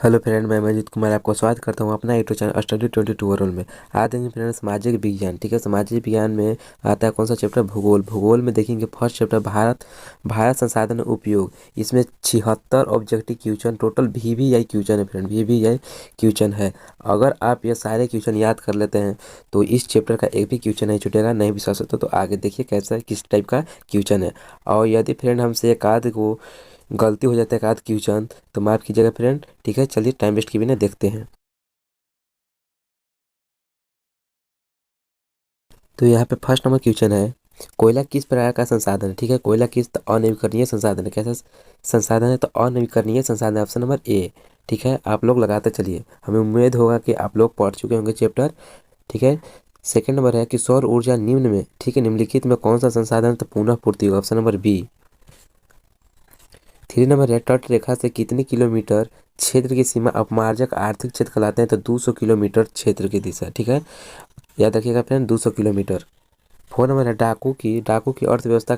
Hello friend, मैं मनजीत कुमार आपको स्वागत करता हूं अपना यूट्यूब चैनल स्टडी 22 ओवरऑल में। आज देखेंगे फ्रेंड सामाजिक विज्ञान। ठीक है, सामाजिक विज्ञान में आता है कौन सा चैप्टर? भूगोल। भूगोल में देखेंगे फर्स्ट चैप्टर भारत संसाधन उपयोग। इसमें 76 objective question, total VVI question है फ्रेंड, VVI क्वेश्चन है। अगर आप ये सारे क्वेश्चन याद कर लेते हैं तो इस चैप्टर का एक भी क्वेश्चन नहीं छूटेगा। नहीं विश्वास होता तो आगे देखिए कैसा किस टाइप का क्वेश्चन है। और यदि फ्रेंड हमसे एक आध को गलती हो जाता है, एक आध क्वेश्चन, तो माफ कीजिएगा फ्रेंड। ठीक है, चलिए टाइम वेस्ट किए बिना देखते हैं। तो यहाँ पे फर्स्ट नंबर क्वेश्चन है, कोयला किस प्रकार का संसाधन है? ठीक है, कोयला किस अनवीकरणीय संसाधन है? कैसा संसाधन है? तो अनवीकरणीय संसाधन, ऑप्शन नंबर ए। ठीक है, आप लोग लगाते चलिए, हमें उम्मीद होगा कि आप लोग पढ़ चुके होंगे चैप्टर। ठीक है, सेकंड नंबर है कि सौर ऊर्जा निम्न में, ठीक है, निम्नलिखित में कौन सा संसाधन तो पुनः पूर्ति होगा? Option number B. 3 नंबर है, तट रेखा से कितने किलोमीटर क्षेत्र की सीमा अपमार्जक आर्थिक क्षेत्र कहलाते हैं? तो 200 किलोमीटर क्षेत्र की दिशा। ठीक है, याद रखिएगा फ्रेंड, 200 किलोमीटर। 4 नंबर है, डाकू की अर्थव्यवस्था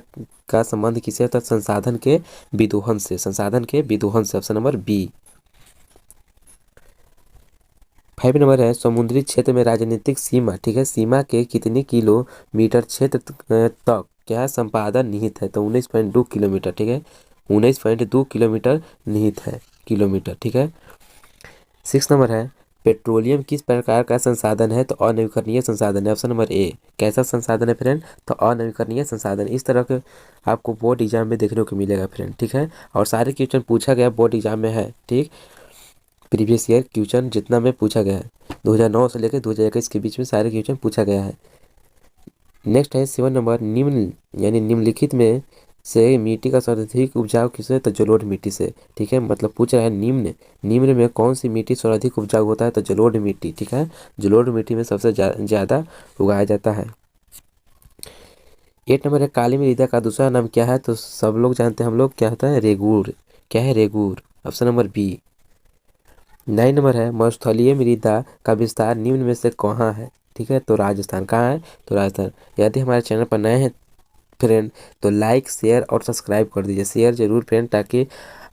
का संबंध किससे है? तो संसाधन के विदोहन से, संसाधन के विदोहन से, ऑप्शन नंबर बी। 5 नंबर है, समुद्री क्षेत्र में राजनीतिक सीमा, ठीक है, सीमा के कितने किलोमीटर क्षेत्र तक क्या संपादन निहित है? तो 19.2 किलोमीटर। ठीक है, 19.2 किलोमीटर निहित है, किलोमीटर। ठीक है, 6 नंबर है, पेट्रोलियम किस प्रकार का संसाधन है? तो अनवीकरणीय संसाधन है, ऑप्शन नंबर ए। कैसा संसाधन है फ्रेंड? तो अनवीकरणीय संसाधन। इस तरह के आपको बोर्ड एग्जाम में देखने को मिलेगा फ्रेंड। ठीक है, और सारे क्वेश्चन पूछा गया बोर्ड एग्जाम में है। ठीक, प्रीवियस ईयर क्वेश्चन जितना में पूछा गया है, 2009 से लेकर 2021 के बीच में सारे क्वेश्चन पूछा गया है। नेक्स्ट है 7 नंबर, निम्न यानी निम्नलिखित में से मिट्टी का सर्वाधिक उपजाऊ किससे? तो जलोढ़ मिट्टी से। ठीक है, मतलब पूछ रहा है निम्न निम्न में कौन सी मिट्टी सर्वाधिक उपजाऊ होता है? तो जलोढ़ मिट्टी। ठीक है, जलोढ़ मिट्टी में सबसे ज्यादा उगाया जाता है। 8 नंबर है, काली मृदा का दूसरा नाम क्या है? तो सब लोग जानते हैं, हम लोग क्या होता है? रेगूर। क्या है? रेगूर, ऑप्शन नंबर बी। 9 नंबर है, मरुस्थलीय मृदा का विस्तार निम्न में से कहाँ है? ठीक है, तो राजस्थान। कहाँ है? तो राजस्थान। यदि हमारे चैनल पर नए हैं फ्रेंड तो लाइक शेयर और सब्सक्राइब कर दीजिए। शेयर जरूर फ्रेंड, ताकि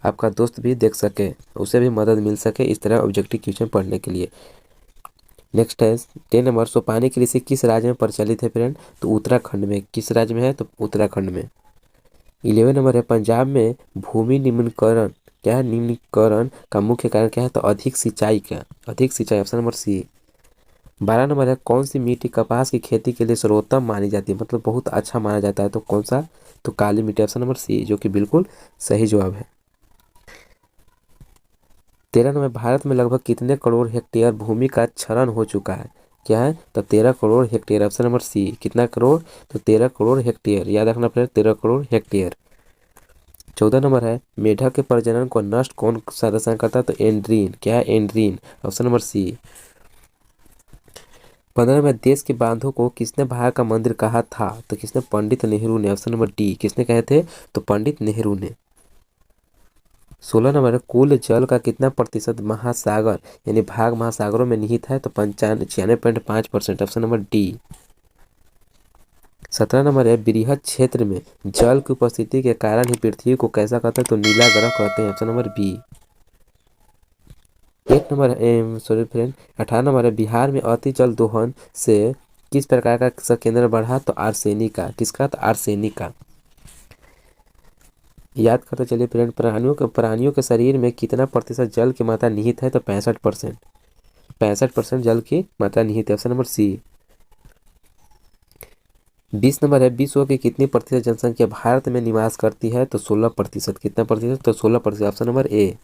आपका दोस्त भी देख सके, उसे भी मदद मिल सके इस तरह ऑब्जेक्टिव क्वेश्चन पढ़ने के लिए। नेक्स्ट है 10 नंबर, सोपानी कृषि किस राज्य में प्रचलित है फ्रेंड? तो उत्तराखंड में। किस राज्य में है? तो उत्तराखंड में। 11 नंबर है, पंजाब में भूमि निम्नीकरण, क्या है? निम्नीकरण का मुख्य कारण क्या है? तो अधिक सिंचाई का, अधिक सिंचाई, ऑप्शन नंबर सी। 12 नंबर है, कौन सी मिट्टी कपास की खेती के लिए सर्वोत्तम मानी जाती है, मतलब बहुत अच्छा माना जाता है? तो कौन सा? तो काली मिट्टी, ऑप्शन नंबर सी, जो कि बिल्कुल सही जवाब है। 13 नंबर, भारत में लगभग कितने करोड़ हेक्टेयर भूमि का क्षरण हो चुका है? क्या है? तो 13 crore hectare, option number C. कितना करोड़? तो 13 करोड़ हेक्टेयर, याद रखना पड़ेगा, 13 करोड़ हेक्टेयर। 14 नंबर है, मेढक के प्रजनन को नष्ट कौन सा रसायन करता है? तो एंड्रीन। क्या है? एंड्रीन, ऑप्शन नंबर सी। 15 में, देश के बांधों को किसने भारत का मंदिर कहा था? तो किसने? पंडित नेहरू ने, ऑप्शन नंबर डी। किसने कहे थे? तो पंडित नेहरू ने। 16 नंबर, कुल जल का कितना प्रतिशत महासागर यानी भाग महासागरों में निहित है? तो 95.5%, ऑप्शन नंबर डी। 17 नंबर है, बृहद क्षेत्र में जल की उपस्थिति के कारण ही पृथ्वी को कैसा कहते हैं? तो नीला ग्रह कहते हैं, ऑप्शन नंबर बी। 8 नंबर है, सॉरी फ्रेंड, 18 नंबर है, बिहार में अति जल दोहन से किस प्रकार का संकेंद्रण बढ़ा? तो आर्सेनिक का। किसका? तो आर्सेनिक का। याद करते चलिए फ्रेंड, प्राणियों के शरीर में कितना प्रतिशत जल की मात्रा निहित है? तो 65%। 65% जल की मात्रा निहित है, ऑप्शन नंबर सी। 20 नंबर है, विश्व की कितनी प्रतिशत जनसंख्या भारत में निवास करती है? तो 16%। कितना प्रतिशत? तो 16%, option number A.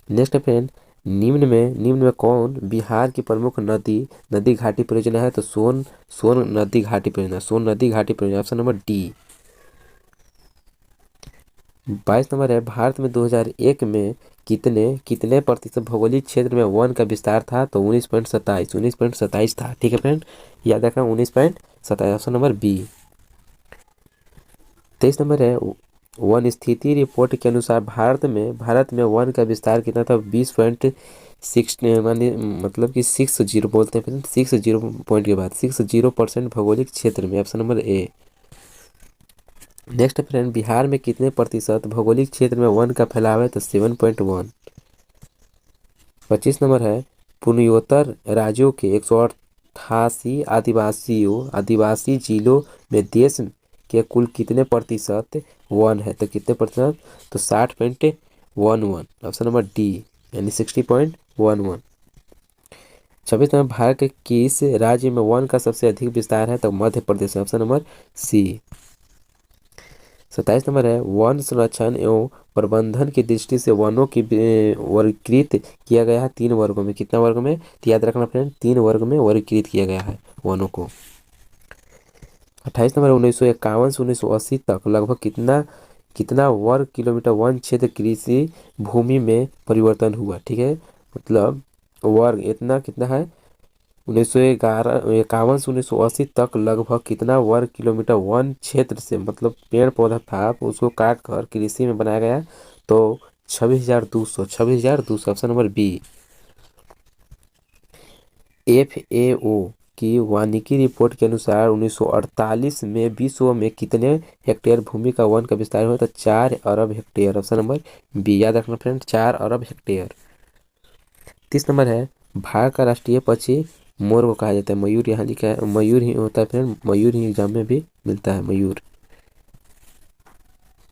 Next friend, निम्न में कौन बिहार की प्रमुख नदी घाटी परियोजना है? तो सोन नदी घाटी परियोजना, सोन नदी घाटी परियोजना, ऑप्शन नंबर डी। 22 नंबर है, भारत में 2001 में कितने कितने प्रतिशत भौगोलिक क्षेत्र में वन का विस्तार था? तो 19.27 था। ठीक है फ्रेंड, याद रखना, 19.27, ऑप्शन नंबर बी। 23 नंबर है, वन स्थिति रिपोर्ट के अनुसार भारत में वन का विस्तार कितना था? 20.6, मतलब कि 60 बोलते हैं फ्रेंड, 60 पॉइंट के बाद 60% भौगोलिक क्षेत्र में, option number A. Next friend, Bihar में कितने प्रतिशत भौगोलिक क्षेत्र में वन का फैलाव है? तो 7.1। 25 नंबर है पूर्वोत्तर राज्यों के 188 आदिवासी जिलों में देश के कुल कितने प्रतिशत वन है, तो कितने प्रतिशत, तो 60.11, ऑप्शन नंबर डी यानी 60.11। 26 नंबर भारत के किस राज्य में वन का सबसे अधिक विस्तार है, तो मध्य प्रदेश, ऑप्शन नंबर सी। 27 नंबर है वन संरक्षण एवं प्रबंधन की दृष्टि से वनों की वर्गीकृत किया गया है 3 वर्गों में, कितना वर्ग में, तो याद रखना फ्रेंड 3 वर्ग में वर्गीकृत किया गया है वनों को। 28 नंबर 1951 से 1980 तक लगभग कितना कितना वर्ग किलोमीटर वन क्षेत्र कृषि भूमि में परिवर्तन हुआ, ठीक है, मतलब वर्ग इतना कितना है 1951 से 1980 तक लगभग कितना वर्ग किलोमीटर वन क्षेत्र से, मतलब पेड़ पौधा था उसको काट कर कृषि में बनाया गया, तो 26,200 ऑप्शन नंबर बी। FAO की वानिकी रिपोर्ट के अनुसार 1948 में विश्व में कितने हेक्टेयर भूमि का वन का विस्तार हुआ, तो 4 अरब हेक्टेयर, ऑप्शन नंबर बी, याद रखना फ्रेंड 4 अरब हेक्टेयर। 30 नंबर है भारत का राष्ट्रीय पक्षी मोर को कहा जाता है, मयूर यहाँ लिखा है, मयूर ही होता है फ्रेंड, मयूर ही एग्जाम में भी मिलता है मयूर।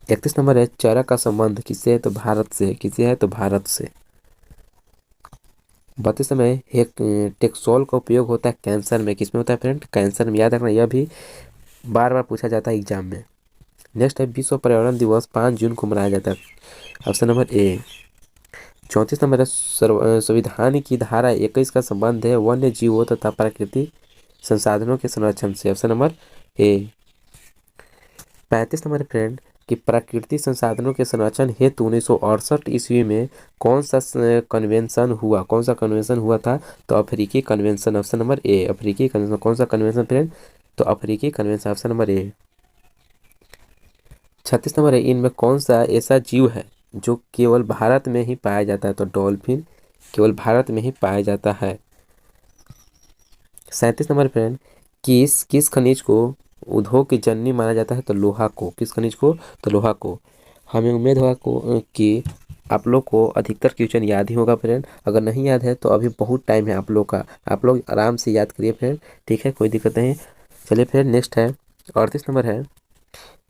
31 नंबर है चरक का संबंध किससे है, तो भारत से, किससे है, तो भारत से। 32 नंबर है एक टेक्सोल का उपयोग होता है कैंसर में, किसमें होता है फ्रेंड, कैंसर में, याद रखना यह भी बार बार पूछा जाता है एग्जाम में। नेक्स्ट है विश्व पर्यावरण दिवस 5 जून को मनाया जाता है, ऑप्शन नंबर ए। 34 नंबर है संविधान की धारा 21 का संबंध है वन्य जीवों तथा प्राकृतिक संसाधनों के संरक्षण से, option number A. 35 number friend कि प्राकृतिक संसाधनों के संरक्षण हेतु 1968 ईस्वी में कौन सा कन्वेंशन हुआ, कौन सा कन्वेंशन हुआ था, तो अफ्रीकी कन्वेंशन, ऑप्शन नंबर ए, अफ्रीकी कन्वेंशन। कौन सा कन्वेंशन फ्रेंड, तो अफ्रीकी convention, option number A. 36 number है इनमें कौन सा ऐसा जीव है जो केवल भारत में ही पाया जाता है, तो डॉल्फिन केवल भारत में ही पाया जाता है। 37 नंबर फ्रेंड किस किस खनिज को उद्योग की जननी माना जाता है, तो लोहा को, किस खनिज को, तो लोहा को। हमें उम्मीद होगा कि आप लोग को अधिकतर क्वेश्चन याद ही होगा फ्रेंड, अगर नहीं याद है तो अभी बहुत टाइम है आप लोग का, आप लोग आराम से याद करिए फ्रेंड, ठीक है, कोई दिक्कत नहीं। चलिए फ्रेंड नेक्स्ट है 38 नंबर है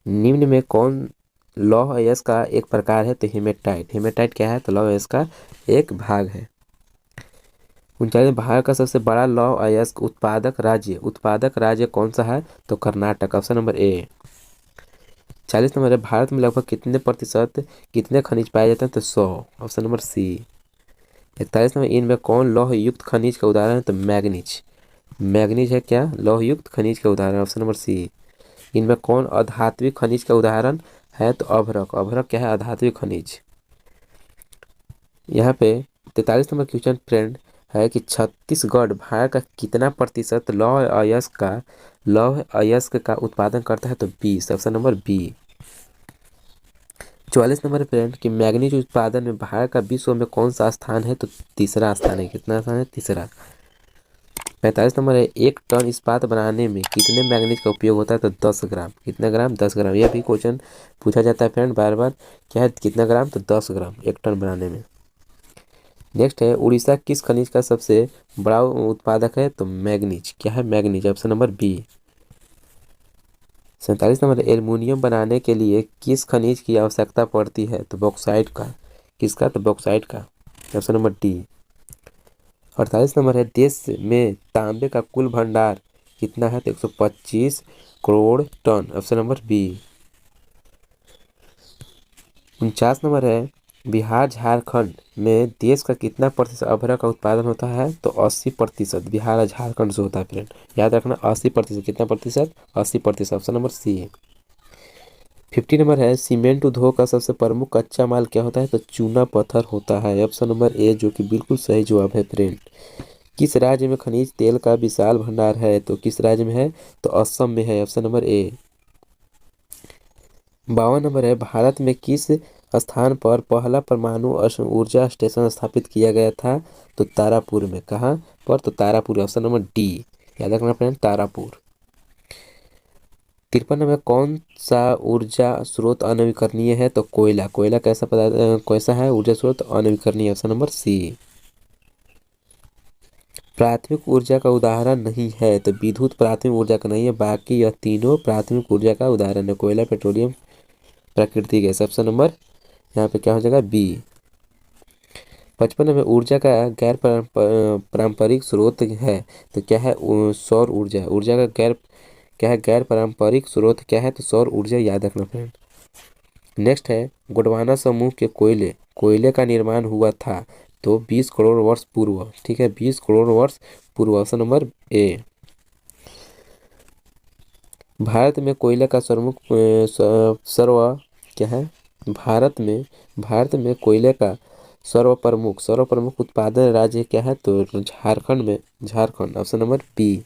निम्न में कौन लौह अयस्क का एक प्रकार है, तो हेमेटाइट, हेमेटाइट क्या है, तो लौह अयस्क का एक भाग है। 39 भारत का सबसे बड़ा लौह अयस्क उत्पादक राज्य कौन सा है, तो Karnataka, option number A. 40 number है भारत में लगभग कितने प्रतिशत कितने खनिज पाए जाते हैं, तो 100, ऑप्शन नंबर सी। 41 नंबर इनमें कौन लौह युक्त खनिज का उदाहरण है, तो मैग्नीज, मैग्नीज है क्या, लौह युक्त खनिज का उदाहरण, ऑप्शन नंबर सी। इनमें कौन अधात्विक खनिज का उदाहरण है, तो अभ्रक, अभ्रक क्या है, अधात्विक खनिज। यहाँ पे 43 नंबर क्वेश्चन फ्रेंड है कि छत्तीसगढ़ भारत का कितना प्रतिशत लौह अयस्क का उत्पादन करता है, तो 20, option number B. 44 number friend कि मैग्नीज उत्पादन में भारत का विश्व में कौन सा स्थान है, तो तीसरा स्थान है, कितना स्थान है, तीसरा। 45 नंबर है 1 टन इस्पात बनाने में कितने मैग्नीज का उपयोग होता है, तो 10 ग्राम, कितना ग्राम, 10 ग्राम। यह भी क्वेश्चन पूछा जाता है फ्रेंड बार बार, क्या है, कितना ग्राम, तो 10 ग्राम 1 टन बनाने में। नेक्स्ट है उड़ीसा किस खनिज का सबसे बड़ा उत्पादक है, तो मैग्नीज, क्या है, manganese, option number B. 47 number aluminium बनाने के लिए किस खनिज की आवश्यकता पड़ती है, तो बॉक्साइट का, किसका, तो बॉक्साइट का, ऑप्शन नंबर डी। 48 नंबर है देश में तांबे का कुल भंडार कितना है, तो 125 crore ton, option number B. 49 number है बिहार झारखंड में देश का कितना प्रतिशत अभ्रक का उत्पादन होता है, तो 80%, बिहार और झारखंड से होता है फ्रेंड, याद रखना 80%, कितना प्रतिशत, 80%, ऑप्शन नंबर सी। 50 नंबर है सीमेंट उद्योग का सबसे प्रमुख कच्चा माल क्या होता है, तो चूना पत्थर होता है, ऑप्शन नंबर ए, जो कि बिल्कुल सही जवाब है फ्रेंड। किस राज्य में खनिज तेल का विशाल भंडार है, तो किस राज्य में है, तो असम में है, ऑप्शन नंबर ए। 52 नंबर है भारत में किस स्थान पर पहला परमाणु ऊर्जा स्टेशन स्थापित किया गया था, तो तारापुर में, कहाँ पर, तो तारापुर, ऑप्शन नंबर डी, याद रखना फ्रेंड तारापुर। 53 नंबर कौन सा ऊर्जा स्रोत अनवीकरणीय है, तो कोयला, कोयला कैसा पदार्थ कैसा है ऊर्जा स्रोत, अनवीकरणीय, ऑप्शन नंबर सी। प्राथमिक ऊर्जा का उदाहरण नहीं है, तो विद्युत प्राथमिक ऊर्जा का नहीं है, बाकी यह तीनों प्राथमिक ऊर्जा का उदाहरण है। कोयला, पेट्रोलियम, प्राकृतिक गैस। ऑप्शन नंबर यहाँ पे क्या हो जाएगा? बी। 55 में ऊर्जा का गैर पारंपरिक स्रोत है, तो क्या है? सौर ऊर्जा। ऊर्जा का क्या है? गैर पारंपरिक स्रोत क्या है? तो सौर ऊर्जा, याद रखना फ्रेंड। नेक्स्ट है गोंडवाना समूह के कोयले का निर्माण हुआ था, तो 20 करोड़ वर्ष पूर्व। ठीक है, 20 करोड़ वर्ष पूर्व। Option number A. भारत में कोयले का क्या है? भारत में कोयले का सर्वप्रमुख उत्पादन राज्य क्या है? तो झारखंड। Option number B.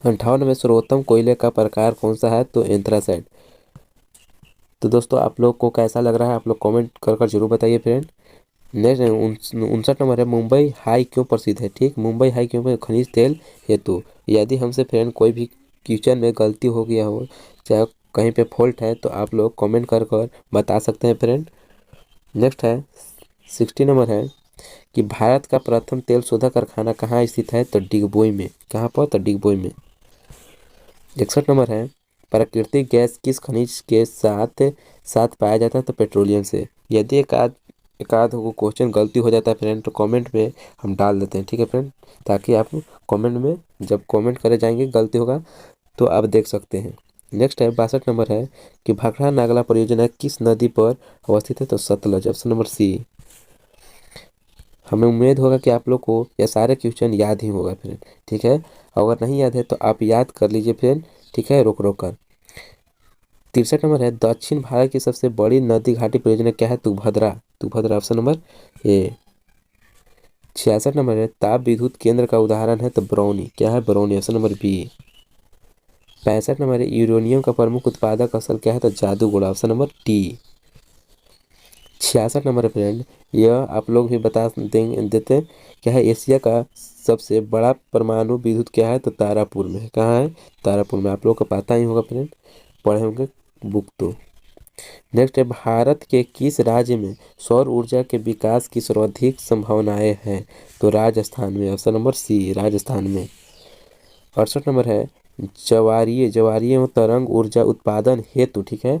58 में सर्वोत्तम कोयले का प्रकार कौन सा है? तो एंथ्रासाइट। तो दोस्तों आप लोग को कैसा लग रहा है, आप लोग कमेंट कर जरूर बताइए फ्रेंड। नेक्स्ट 59 नंबर है मुंबई हाई क्यों प्रसिद्ध है? ठीक, मुंबई हाई क्यों? खनिज तेल हेतु। यदि हमसे फ्रेंड कोई भी क्वेश्चन में गलती हो गया हो, चाहे कहीं पे फॉल्ट है, तो आप लोग कमेंट कर बता सकते हैं फ्रेंड। नेक्स्ट है 60 नंबर है कि भारत का प्रथम तेल शोधक कारखाना कहाँ स्थित है? तो डिगबोई में। कहाँ पर? तो डिगबोई में। 61 नंबर है प्राकृतिक गैस किस खनिज के साथ साथ पाया जाता है? तो पेट्रोलियम से। यदि एकाध को क्वेश्चन गलती हो जाता है फ्रेंड, तो कमेंट में हम डाल देते हैं। ठीक है फ्रेंड, ताकि आप कमेंट में जब कमेंट करे जाएंगे गलती होगा तो आप देख सकते हैं। नेक्स्ट है 62 नंबर है कि भाखड़ा नागला परियोजना किस नदी पर अवस्थित है? तो सतलज। ऑप्शन नंबर सी। हमें उम्मीद होगा कि आप लोग को यह सारे क्वेश्चन याद ही होगा फ्रेंड। ठीक है, अगर नहीं याद है तो आप याद कर लीजिए फ्रेंड। ठीक है, रोक कर। 63 नंबर है दक्षिण भारत की सबसे बड़ी नदी घाटी परियोजना क्या है? Tungabhadra. Option number A. 66 number है ताप विद्युत केंद्र का उदाहरण है? तो बरौनी। क्या है? Barauni. Option number B. 65 number है यूरेनियम का प्रमुख उत्पादक स्थल क्या है? तो Jaduguda. Option number D. 66 number है फ्रेंड, यह आप लोग भी बता देते क्या है? एशिया का सबसे बड़ा परमाणु विद्युत क्या है? तो तारापुर में। कहाँ है? तारापुर में। आप लोग को पता ही होगा फ्रेंड, पढ़े होंगे बुक तो। नेक्स्ट है भारत के किस राज्य में सौर ऊर्जा के विकास की सर्वाधिक संभावनाएं हैं? तो राजस्थान में। ऑप्शन नंबर सी, राजस्थान में। 68 नंबर है ज्वारीय एवं तरंग ऊर्जा उत्पादन हेतु, ठीक है,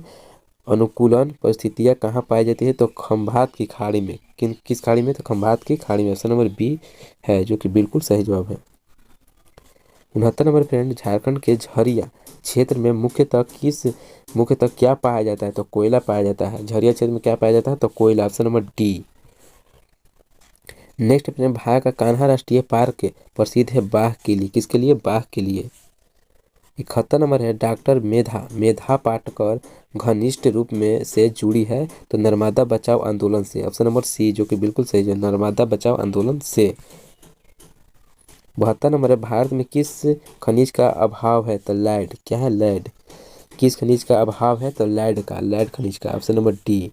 अनुकूलन परिस्थितियां कहाँ पाई जाती है? तो खंभात की खाड़ी में। किस खाड़ी में? तो खंभात की खाड़ी में। ऑप्शन नंबर बी है, जो कि बिल्कुल सही जवाब है। 69 नंबर फ्रेंड झारखंड के झरिया क्षेत्र में मुख्यतः क्या पाया जाता है? तो कोयला पाया जाता है। झरिया क्षेत्र में क्या पाया जाता है? तो कोयला। Option number D. Next friend Bharat का कान्हा राष्ट्रीय पार्क प्रसिद्ध है बाघ के लिए। किसके लिए? बाघ के लिए। 71 नंबर है डॉक्टर मेधा पाटकर घनिष्ठ रूप में से जुड़ी है? तो नर्मदा बचाओ आंदोलन से। ऑप्शन नंबर सी, जो कि बिल्कुल सही है, नर्मदा बचाओ आंदोलन से। 72 नंबर है भारत में किस खनिज का अभाव है? तो लैड। क्या है? लैड। किस खनिज का अभाव है? तो लैड खनिज का। Option number D.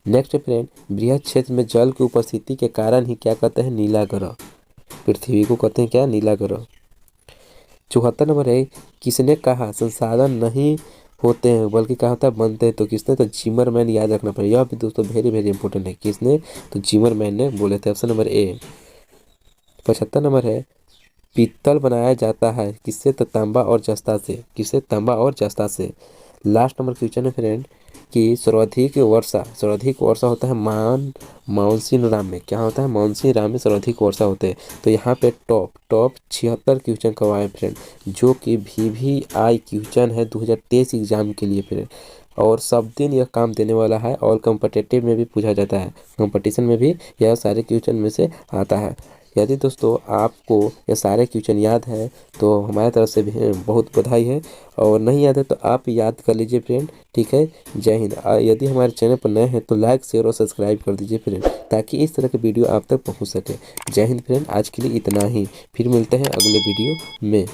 Next friend बृहद क्षेत्र में जल की उपस्थिति के कारण ही क्या कहते हैं? नीला ग्रह। पृथ्वी को कहते हैं क्या? नीला ग्रह। 74 नंबर है किसने कहा संसाधन नहीं होते हैं बल्कि क्या होता है? बनते हैं। तो किसने? तो जिमरमैन। याद रखना पड़ेगा, यह भी दोस्तों वेरी वेरी इंपॉर्टेंट है। किसने? तो जिमरमैन ने बोले थे। Option number A. 75 नंबर है पीतल बनाया जाता है किससे? तो तांबा और जस्ता से। किससे? तांबा और जस्ता से। लास्ट नंबर क्वेश्चन है फ्रेंड कि सर्वाधिक वर्षा होता है मानसून राम में। क्या होता है? मानसून राम में सर्वाधिक वर्षा होते हैं। तो यहाँ पे टॉप 76 क्वेश्चन करवाए फ्रेंड, जो कि VVI क्वेश्चन है 2023 एग्जाम के लिए फ्रेंड। और सब दिन यह काम देने वाला है और कॉम्पिटिटिव में भी पूछा जाता है, कंपटीशन में भी यह सारे क्वेश्चन में से आता है। यदि दोस्तों आपको ये सारे क्वेश्चन याद है तो हमारे तरफ से भी बहुत बधाई है, और नहीं याद है तो आप याद कर लीजिए फ्रेंड। ठीक है, जय हिंद। यदि हमारे चैनल पर नए हैं तो लाइक शेयर और सब्सक्राइब कर दीजिए फ्रेंड, ताकि इस तरह के वीडियो आप तक पहुंच सके। जय हिंद फ्रेंड, आज के लिए इतना ही, फिर मिलते हैं अगले वीडियो में।